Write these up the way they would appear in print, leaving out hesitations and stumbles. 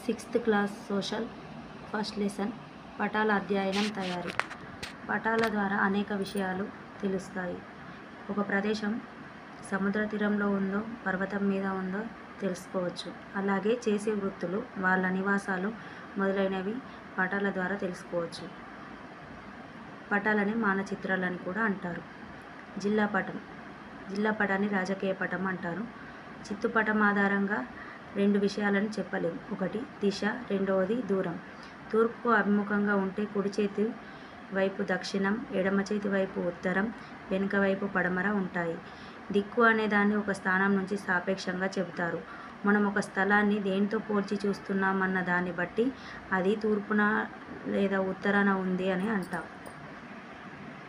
Sixth class social first lesson పటాల అధ్యయనం తయారీ. పటాల ద్వారా అనేక విషయాలు తెలుస్తాయి. ఒక ప్రదేశం సముద్ర తీరంలో ఉందో పర్వతం మీద ఉందో తెలుసుకోవచ్చు. అలాగే చేసే వృత్తులు, వాళ్ళ నివాసాలు మొదలైనవి పటాల ద్వారా తెలుసుకోవచ్చు. పటాలని మానచిత్రాలని కూడా అంటారు. జిల్లా పటం, జిల్లా పటాన్ని రాజకీయ పటం అంటారు. చిత్తుపటం ఆధారంగా రెండు విషయాలను చెప్పలేము. ఒకటి దిశ, రెండవది దూరం. తూర్పుకు అభిముఖంగా ఉంటే కుడి చేతి వైపు దక్షిణం, ఎడమ చేతి వైపు ఉత్తరం, వెనుక వైపు పడమర ఉంటాయి. దిక్కు అనే దాన్ని ఒక స్థానం నుంచి సాపేక్షంగా చెబుతారు. మనం ఒక స్థలాన్ని దేనితో పోల్చి చూస్తున్నామన్న దాన్ని బట్టి అది తూర్పున లేదా ఉత్తరాన ఉంది అని అంటాం.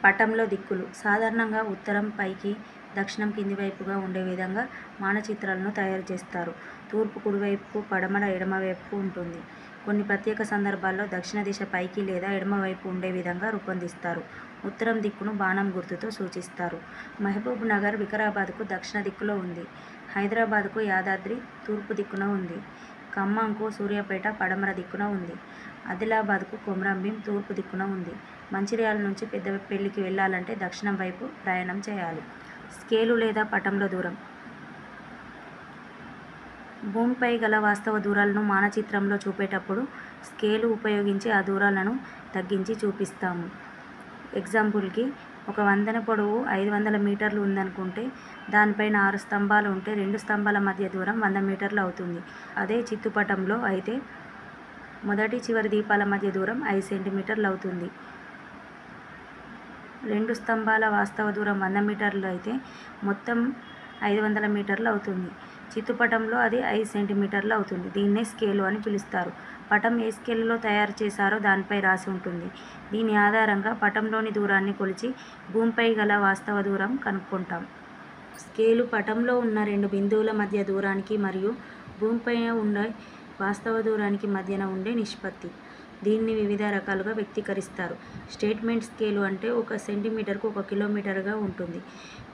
పటంలో దిక్కులు సాధారణంగా ఉత్తరం పైకి, దక్షిణం కింది వైపుగా ఉండే విధంగా మానచిత్రాలను తయారు చేస్తారు. తూర్పు కుడివైపుకు, పడమర ఎడమవైపుకు ఉంటుంది. కొన్ని ప్రత్యేక సందర్భాల్లో దక్షిణ దిశ పైకి లేదా ఎడమవైపు ఉండే విధంగా రూపొందిస్తారు. ఉత్తరం దిక్కును బాణం గుర్తుతో సూచిస్తారు. మహబూబ్ నగర్ వికారాబాద్కు దక్షిణ దిక్కులో ఉంది. హైదరాబాద్కు యాదాద్రి తూర్పు దిక్కున ఉంది. ఖమ్మంకు సూర్యాపేట పడమర దిక్కున ఉంది. ఆదిలాబాద్కు కొమరంభీం తూర్పు దిక్కున ఉంది. మంచిర్యాల నుంచి పెద్దపల్లికి వెళ్ళాలంటే దక్షిణం వైపు ప్రయాణం చేయాలి. స్కేలు లేదా పటంలో దూరం. భూమిపై గల వాస్తవ దూరాలను మానచిత్రంలో చూపేటప్పుడు స్కేలు ఉపయోగించి ఆ దూరాలను తగ్గించి చూపిస్తాము. ఎగ్జాంపుల్కి, ఒక వంతెన పొడవు 500 మీటర్లు ఉందనుకుంటే దానిపైన 6 స్తంభాలు ఉంటే 2 స్తంభాల మధ్య దూరం 100 మీటర్లు అవుతుంది. అదే చిత్తుపటంలో అయితే మొదటి చివరి దీపాల మధ్య దూరం 5 సెంటీమీటర్లు అవుతుంది. 2 స్తంభాల వాస్తవ దూరం 100 మీటర్లు అయితే మొత్తం 500 మీటర్లు అవుతుంది. చిత్తుపటంలో అది 5 సెంటీమీటర్లు అవుతుంది. దీన్నే స్కేలు అని పిలుస్తారు. పటం ఏ స్కేలులో తయారు చేశారో దానిపై రాసి ఉంటుంది. దీని ఆధారంగా పటంలోని దూరాన్ని కొలిచి భూమిపై గల వాస్తవ దూరం కనుక్కుంటాం. స్కేలు పటంలో ఉన్న 2 బిందువుల మధ్య దూరానికి మరియు భూమిపై ఉండే వాస్తవ దూరానికి మధ్యన ఉండే నిష్పత్తి. దీన్ని వివిధ రకాలుగా వ్యక్తీకరిస్తారు. స్టేట్మెంట్ స్కేలు అంటే 1 సెంటీమీటర్కు 1 కిలోమీటర్గా ఉంటుంది.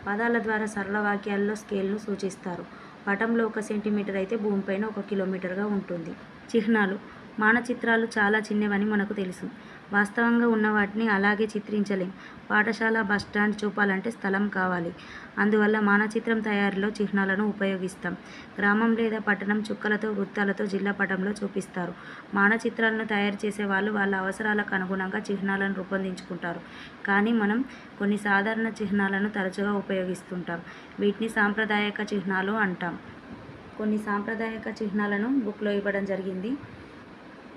పదాల ద్వారా సరళ వాక్యాల్లో స్కేల్ను సూచిస్తారు. పటంలో 1 సెంటీమీటర్ అయితే భూమిపైన 1 కిలోమీటర్గా ఉంటుంది. చిహ్నాలు. మానచిత్రాలు చాలా చిన్నవని మనకు తెలుసు. వాస్తవంగా ఉన్న వాటిని అలాగే చిత్రించలేం. పాఠశాల, బస్టాండ్ చూపాలంటే స్థలం కావాలి. అందువల్ల మానచిత్రం తయారీలో చిహ్నాలను ఉపయోగిస్తాం. గ్రామం లేదా పట్టణం చుక్కలతో, వృత్తాలతో జిల్లా పటంలో చూపిస్తారు. మానచిత్రాలను తయారు చేసే వాళ్ళు వాళ్ళ అవసరాలకు అనుగుణంగా చిహ్నాలను రూపొందించుకుంటారు. కానీ మనం కొన్ని సాధారణ చిహ్నాలను తరచుగా ఉపయోగిస్తుంటాం. వీటిని సాంప్రదాయక చిహ్నాలు అంటాం. కొన్ని సాంప్రదాయక చిహ్నాలను బుక్లో ఇవ్వడం జరిగింది.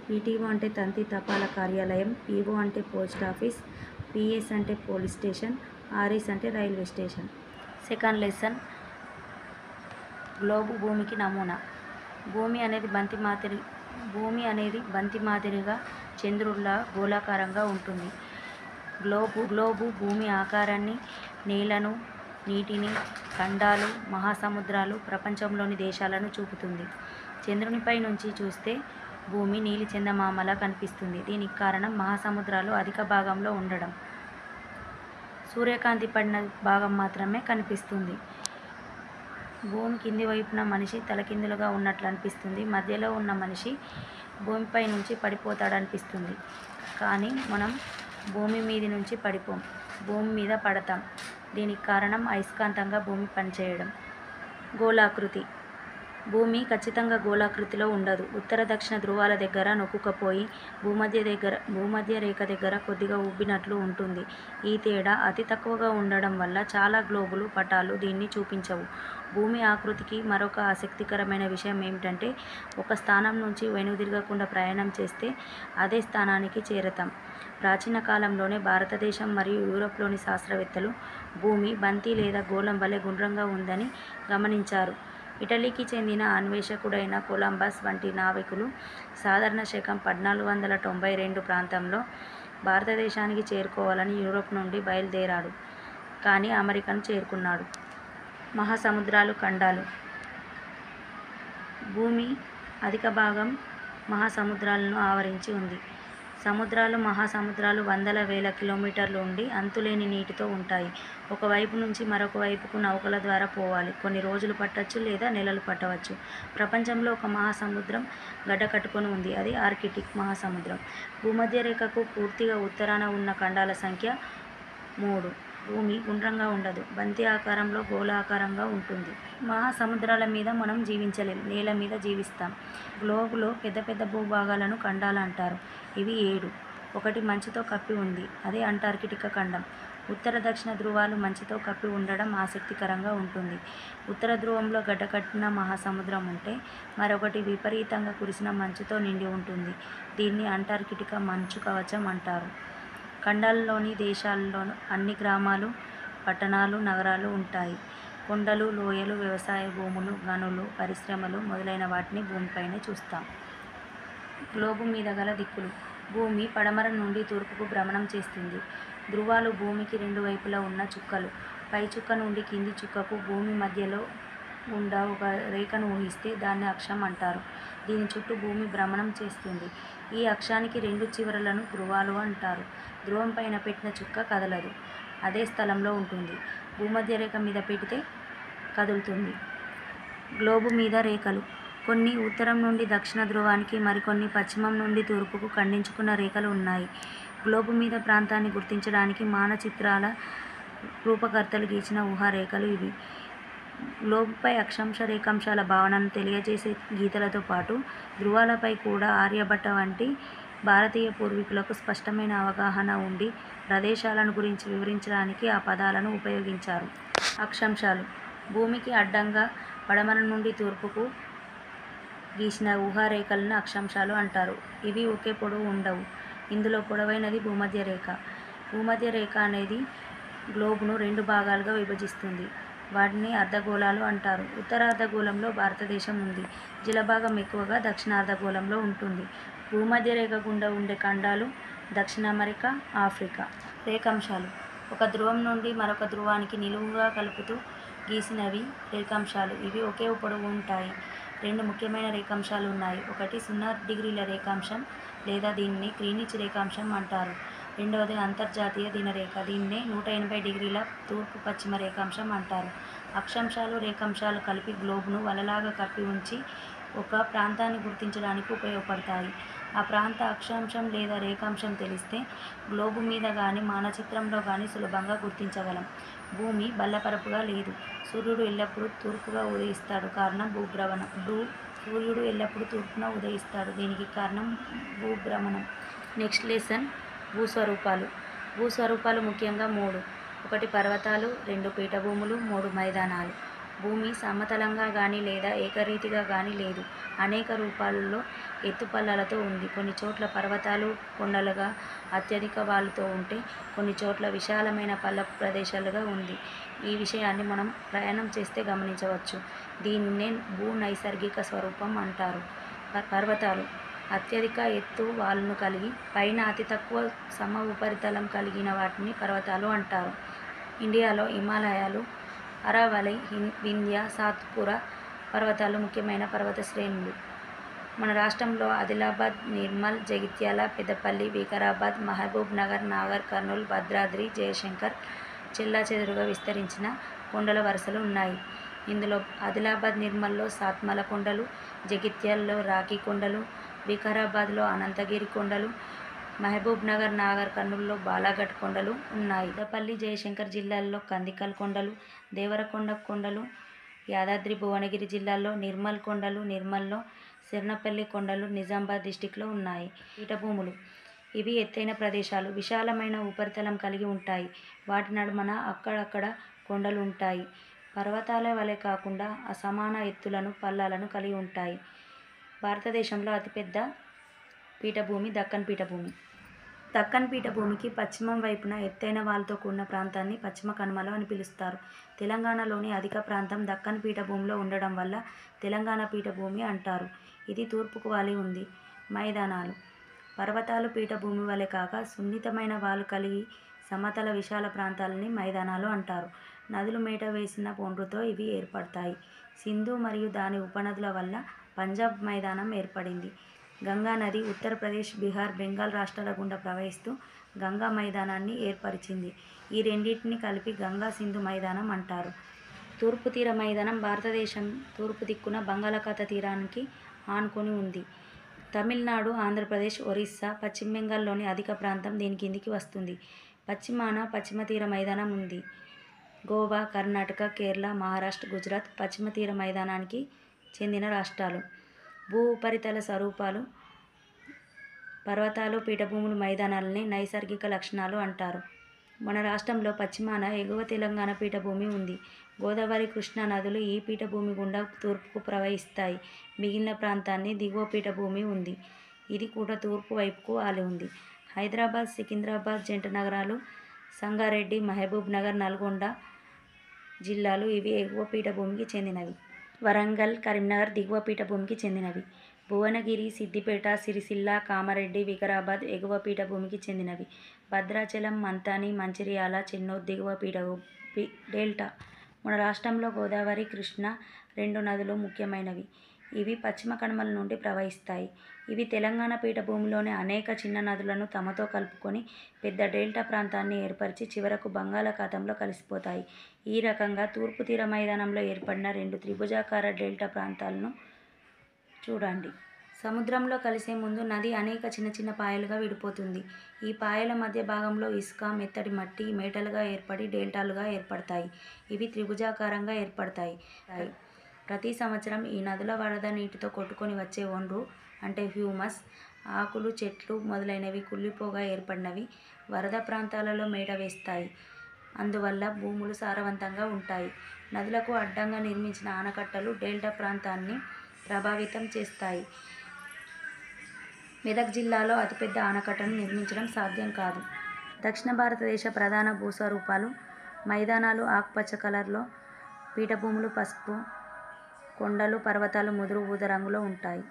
పీటీఓ అంటే తంతి తపాలా కార్యాలయం, పీఓ అంటే పోస్ట్ ఆఫీస్, పీఎస్ అంటే పోలీస్ స్టేషన్, ఆర్ఎస్ అంటే railway station. Second lesson globe భూమికి నమూనా. భూమి అనేది బంతి మాదిరిగా చంద్రుడిలా గోళాకారంగా ఉంటుంది. గ్లోబు భూమి ఆకారాన్ని, నేలను, నీటిని, ఖండాలు, మహాసముద్రాలు, ప్రపంచంలోని దేశాలను చూపుతుంది. చంద్రునిపై నుంచి చూస్తే భూమి నీలి చందమామలా కనిపిస్తుంది. దీనికి కారణం మహాసముద్రాలు అధిక భాగంలో ఉండడం. సూర్యకాంతి పడిన భాగం మాత్రమే కనిపిస్తుంది. భూమి కింది వైపున మనిషి తలకిందులుగా ఉన్నట్లు అనిపిస్తుంది. మధ్యలో ఉన్న మనిషి భూమిపై నుంచి పడిపోతాడనిపిస్తుంది. కానీ మనం భూమి మీది నుంచి పడిపోం, భూమి మీద పడతాం. దీనికి కారణం అయస్కాంతంగా భూమి పనిచేయడం. గోళాకృతి. భూమి ఖచ్చితంగా గోళాకృతిలో ఉండదు. ఉత్తర దక్షిణ ధృవాల దగ్గర నొక్కుకపోయి భూమధ్య రేఖ దగ్గర కొద్దిగా ఉబ్బినట్లు ఉంటుంది. ఈ తేడా అతి తక్కువగా ఉండడం వల్ల చాలా గ్లోబులు, పటాలు దీన్ని చూపించవు. భూమి ఆకృతికి మరొక ఆసక్తికరమైన విషయం ఏమిటంటే ఒక స్థానం నుంచి వెనుదిరగకుండా ప్రయాణం చేస్తే అదే స్థానానికి చేరతాం. ప్రాచీన కాలంలోనే భారతదేశం మరియు యూరోప్లోని శాస్త్రవేత్తలు భూమి బంతి లేదా గోళం వలె గుండ్రంగా ఉందని గమనించారు. ఇటలీకి చెందిన అన్వేషకుడైన కొలంబస్ వంటి నావికులు సాధారణ శకం 1492 ప్రాంతంలో భారతదేశానికి చేరుకోవాలని యూరోప్ నుండి బయలుదేరాడు. కానీ అమెరికాను చేరుకున్నాడు. మహాసముద్రాలు, ఖండాలు. భూమి అధిక భాగం మహాసముద్రాలను ఆవరించి ఉంది. సముద్రాలు, మహాసముద్రాలు వందల వేల కిలోమీటర్లు ఉండి అంతులేని నీటితో ఉంటాయి. ఒకవైపు నుంచి మరొక వైపుకు నౌకల ద్వారా పోవాలి. కొన్ని రోజులు పట్టొచ్చు లేదా నెలలు పట్టవచ్చు. ప్రపంచంలో ఒక మహాసముద్రం గడ్డకట్టుకొని ఉంది. అది ఆర్కిటిక్ మహాసముద్రం. భూమధ్యరేఖకు పూర్తిగా ఉత్తరాన ఉన్న ఖండాల సంఖ్య 3. భూమి గుండ్రంగా ఉండదు. బంతి ఆకారంలో గోళాకారంగా ఉంటుంది. మహాసముద్రాల మీద మనం జీవించలేం. నేల మీద జీవిస్తాం. గ్లోబులో పెద్ద పెద్ద భూభాగాలను ఖండాలు అంటారు. ఇవి 7. ఒకటి మంచుతో కప్పి ఉంది. అదే అంటార్కిటికా ఖండం. ఉత్తర దక్షిణ ధృవాలు మంచుతో కప్పి ఉండడం ఆసక్తికరంగా ఉంటుంది. ఉత్తర ధ్రువంలో గడ్డకట్టిన మహాసముద్రం ఉంటే మరొకటి విపరీతంగా కురిసిన మంచుతో నిండి ఉంటుంది. దీన్ని అంటార్కిటికా మంచు కవచం అంటారు. ఖండాల్లోని దేశాల్లో అన్ని గ్రామాలు, పట్టణాలు, నగరాలు ఉంటాయి. కొండలు, లోయలు, వ్యవసాయ భూములు, గనులు, పరిశ్రమలు మొదలైన వాటిని భూమిపైనే చూస్తాం. గ్లోబు మీద గల దిక్కులు. భూమి పడమర నుండి తూర్పుకు భ్రమణం చేస్తుంది. ధృవాలు భూమికి రెండు వైపులా ఉన్న చుక్కలు. పై చుక్క నుండి కింది చుక్కకు భూమి మధ్యలో గుండా ఒక రేఖను ఊహిస్తే దాన్ని అక్షం అంటారు. దీని చుట్టూ భూమి భ్రమణం చేస్తుంది. ఈ అక్షానికి రెండు చివరలను ధృవాలు అంటారు. ధ్రువం పైన పెట్టిన చుక్క కదలదు. అదే స్థలంలో ఉంటుంది. భూమధ్యరేఖ మీద పెడితే కదులుతుంది. గ్లోబు మీద రేఖలు. కొన్ని ఉత్తరం నుండి దక్షిణ ధ్రువానికి, మరికొన్ని పశ్చిమం నుండి తూర్పుకు ఖండించుకున్న రేఖలు ఉన్నాయి. గ్లోబు మీద ప్రాంతాన్ని గుర్తించడానికి మానచిత్రాల రూపకర్తలు గీచిన ఊహారేఖలు ఇవి. గ్లోబుపై అక్షాంశ రేఖాంశాల భావనను తెలియజేసే గీతలతో పాటు ధృవాలపై కూడా ఆర్యభట్ట వంటి భారతీయ పూర్వీకులకు స్పష్టమైన అవగాహన ఉండి ప్రదేశాలను గురించి వివరించడానికి ఆ పదాలను ఉపయోగించారు. అక్షాంశాలు. భూమికి అడ్డంగా పడమర నుండి తూర్పుకు గీసిన ఊహారేఖలను అక్షాంశాలు అంటారు. ఇవి ఒకే పొడవు ఉండవు. ఇందులో పొడవైనది భూమధ్యరేఖ. భూమధ్యరేఖ అనేది గ్లోబును రెండు భాగాలుగా విభజిస్తుంది. వాటిని అర్ధగోళాలు అంటారు. ఉత్తర అర్ధగోళంలో భారతదేశం ఉంది. జలభాగం ఎక్కువగా దక్షిణ అర్ధగోళంలో ఉంటుంది. భూమధ్యరేఖ గుండా ఉండే ఖండాలు దక్షిణ అమెరికా, ఆఫ్రికా. రేఖాంశాలు. ఒక ధ్రువం నుండి మరొక ధ్రువానికి నిలువుగా కలుపుతూ గీసినవి రేఖాంశాలు. ఇవి ఒకే పొడవు ఉంటాయి. రెండు ముఖ్యమైన రేఖాంశాలు ఉన్నాయి. ఒకటి 0 డిగ్రీల రేఖాంశం లేదా దీన్ని గ్రీనిచ్ రేఖాంశం అంటారు. రెండవది అంతర్జాతీయ దినరేఖ. దీన్నే 180 డిగ్రీల తూర్పు పశ్చిమ రేఖాంశం అంటారు. అక్షాంశాలు, రేఖాంశాలు కలిపి గ్లోబును వలలాగా కప్పి ఉంచి ఒక ప్రాంతాన్ని గుర్తించడానికి ఉపయోగపడతాయి. ఆ ప్రాంత అక్షాంశం లేదా రేఖాంశం తెలిస్తే గ్లోబు మీద కానీ మానచిత్రంలో కానీ సులభంగా గుర్తించగలం. భూమి బల్లపరపుగా లేదు. సూర్యుడు ఎల్లప్పుడూ తూర్పుగా ఉదయిస్తాడు. కారణం భూభ్రమణం. సూర్యుడు ఎల్లప్పుడూ తూర్పున ఉదయిస్తాడు. దీనికి కారణం భూభ్రమణం. Next lesson భూస్వరూపాలు. భూస్వరూపాలు ముఖ్యంగా 3. 1 పర్వతాలు, 2 పీఠభూములు, 3 మైదానాలు. భూమి సమతలంగా కానీ లేదా ఏకరీతిగా కానీ లేదు. అనేక రూపాలలో ఎత్తుపల్లాలతో ఉంది. కొన్ని చోట్ల పర్వతాలు కొండలుగా అత్యధిక వాలుతో ఉంటే కొన్ని చోట్ల విశాలమైన పల్ల ప్రదేశాలుగా ఉంది. ఈ విషయాన్ని మనం ప్రయాణం చేస్తే గమనించవచ్చు. దీన్నే భూ నైసర్గిక స్వరూపం అంటారు. పర్వతాలు అత్యధిక ఎత్తు వాలును కలిగి పైన అతి తక్కువ సమ ఉపరితలం కలిగిన వాటిని పర్వతాలు అంటారు. ఇండియాలో హిమాలయాలు, అరావళి, వింధ్య, సాత్పురా పర్వతాలు ముఖ్యమైన పర్వత శ్రేణులు. మన రాష్ట్రంలో ఆదిలాబాద్, నిర్మల్, జగిత్యాల, పెద్దపల్లి, వికారాబాద్, మహబూబ్ నగర్, నాగర్ కర్నూల్, భద్రాద్రి, జయశంకర్ చెల్లాచెదురుగా విస్తరించిన కొండల వరుసలు ఉన్నాయి. ఇందులో ఆదిలాబాద్, నిర్మల్లో సాత్మల కొండలు, జగిత్యాలలో రాఖీ కొండలు, వికారాబాద్లో అనంతగిరి కొండలు, మహబూబ్ నగర్, నాగర్ కర్నూల్లో బాలాఘట్ కొండలు ఉన్నాయి. పెద్దపల్లి, జయశంకర్ జిల్లాల్లో కందికల్ కొండలు, దేవరకొండ కొండలు, యాదాద్రి భువనగిరి జిల్లాల్లో నిర్మల్ కొండలు, నిర్మల్లో సిర్నపల్లి కొండలు నిజామాబాద్ డిస్టిక్లో ఉన్నాయి. పీఠభూములు. ఇవి ఎత్తైన ప్రదేశాలు. విశాలమైన ఉపరితలం కలిగి ఉంటాయి. వాటి నడుమన అక్కడక్కడ కొండలు ఉంటాయి. పర్వతాల వలె కాకుండా అసమాన ఎత్తులను, పల్లాలను కలిగి ఉంటాయి. భారతదేశంలో అతిపెద్ద పీఠభూమి దక్కన్ పీఠభూమి. దక్కన్ పీఠభూమికి పశ్చిమం వైపున ఎత్తైన వాలుతో కూడిన ప్రాంతాన్ని పశ్చిమ కనుమలు అని పిలుస్తారు. తెలంగాణలోని అధిక ప్రాంతం దక్కన్ పీఠభూమిలో ఉండడం వల్ల తెలంగాణ పీఠభూమి అంటారు. ఇది తూర్పుకు వాలి ఉంది. మైదానాలు. పర్వతాలు పీఠభూమి వలె కాక సున్నితమైన వాలు కలిగి సమతల విశాల ప్రాంతాలని మైదానాలు అంటారు. నదులు మేట వేసిన ఒండ్రుతో ఇవి ఏర్పడతాయి. సింధు మరియు దాని ఉపనదుల వల్ల పంజాబ్ మైదానం ఏర్పడింది. గంగా నది ఉత్తరప్రదేశ్, బీహార్, బెంగాల్ రాష్ట్రాల గుండా ప్రవహిస్తూ గంగా మైదానాన్ని ఏర్పరిచింది. ఈ రెండింటిని కలిపి గంగా సింధు మైదానం అంటారు. తూర్పు తీర మైదానం భారతదేశం తూర్పు దిక్కున బంగాళాఖాత తీరానికి ఆనుకొని ఉంది. తమిళనాడు, ఆంధ్రప్రదేశ్, ఒరిస్సా, పశ్చిమ బెంగాల్లోని అధిక ప్రాంతం దీని కిందికి వస్తుంది. పశ్చిమాన పశ్చిమ తీర మైదానం ఉంది. గోవా, కర్ణాటక, కేరళ, మహారాష్ట్ర, గుజరాత్ పశ్చిమ తీర మైదానానికి చెందిన రాష్ట్రాలు. భూ ఉపరితల స్వరూపాలు పర్వతాలు, పీఠభూములు, మైదానాలని నైసర్గిక లక్షణాలు అంటారు. మన రాష్ట్రంలో పశ్చిమాన ఎగువ తెలంగాణ పీఠభూమి ఉంది. గోదావరి, కృష్ణా నదులు ఈ పీఠభూమి గుండా తూర్పుకు ప్రవహిస్తాయి. మిగిలిన ప్రాంతాన్ని దిగువ పీఠభూమి ఉంది. ఇది కూడా తూర్పు వైపుకు వాలి ఉంది. హైదరాబాద్, సికింద్రాబాద్ జంట నగరాలు, సంగారెడ్డి, మహబూబ్ నగర్, నల్గొండ జిల్లాలు ఇవి ఎగువ పీఠభూమికి చెందినవి. వరంగల్, కరీంనగర్ దిగువ పీఠభూమికి చెందినవి. భువనగిరి, సిద్దిపేట, సిరిసిల్ల, కామారెడ్డి, వికారాబాద్ ఎగువ పీఠభూమికి చెందినవి. భద్రాచలం, మంథని, మంచిర్యాల, చెన్నూరు దిగువ పీఠభూమి. డెల్టా మన రాష్ట్రంలో గోదావరి, కృష్ణా రెండు నదులు ముఖ్యమైనవి. ఇవి పశ్చిమ కనుమల నుండి ప్రవహిస్తాయి. ఇవి తెలంగాణ పీఠభూమిలోని అనేక చిన్న నదులను తమతో కలుపుకొని పెద్ద డెల్టా ప్రాంతాన్ని ఏర్పరిచి చివరకు బంగాళాఖాతంలో కలిసిపోతాయి. ఈ రకంగా తూర్పు తీర మైదానంలో ఏర్పడిన రెండు త్రిభుజాకార డెల్టా ప్రాంతాలను చూడండి. సముద్రంలో కలిసే ముందు నది అనేక చిన్న చిన్న పాయలుగా విడిపోతుంది. ఈ పాయల మధ్య భాగంలో ఇసుక, మెత్తటి మట్టి మేటలుగా ఏర్పడి డెల్టాలుగా ఏర్పడతాయి. ఇవి త్రిభుజాకారంగా ఏర్పడతాయి. ప్రతి సంవత్సరం ఈ నదుల వరద నీటితో కొట్టుకొని వచ్చే ఒండ్రు అంటే హ్యూమస్, ఆకులు, చెట్లు మొదలైనవి కుళ్ళిపోగా ఏర్పడినవి వరద ప్రాంతాలలో మేట వేస్తాయి. అందువల్ల భూములు సారవంతంగా ఉంటాయి. నదులకు అడ్డంగా నిర్మించిన ఆనకట్టలు డెల్టా ప్రాంతాన్ని ప్రభావితం చేస్తాయి. మెదక్ జిల్లాలో అతిపెద్ద ఆనకట్టను నిర్మించడం సాధ్యం కాదు. దక్షిణ భారతదేశ ప్రధాన భూస్వరూపాలు మైదానాలు ఆకుపచ్చ కలర్లో, పీఠభూములు పసుపు, కొండలు, పర్వతాలు ముదురు ఊదా రంగులో ఉంటాయి.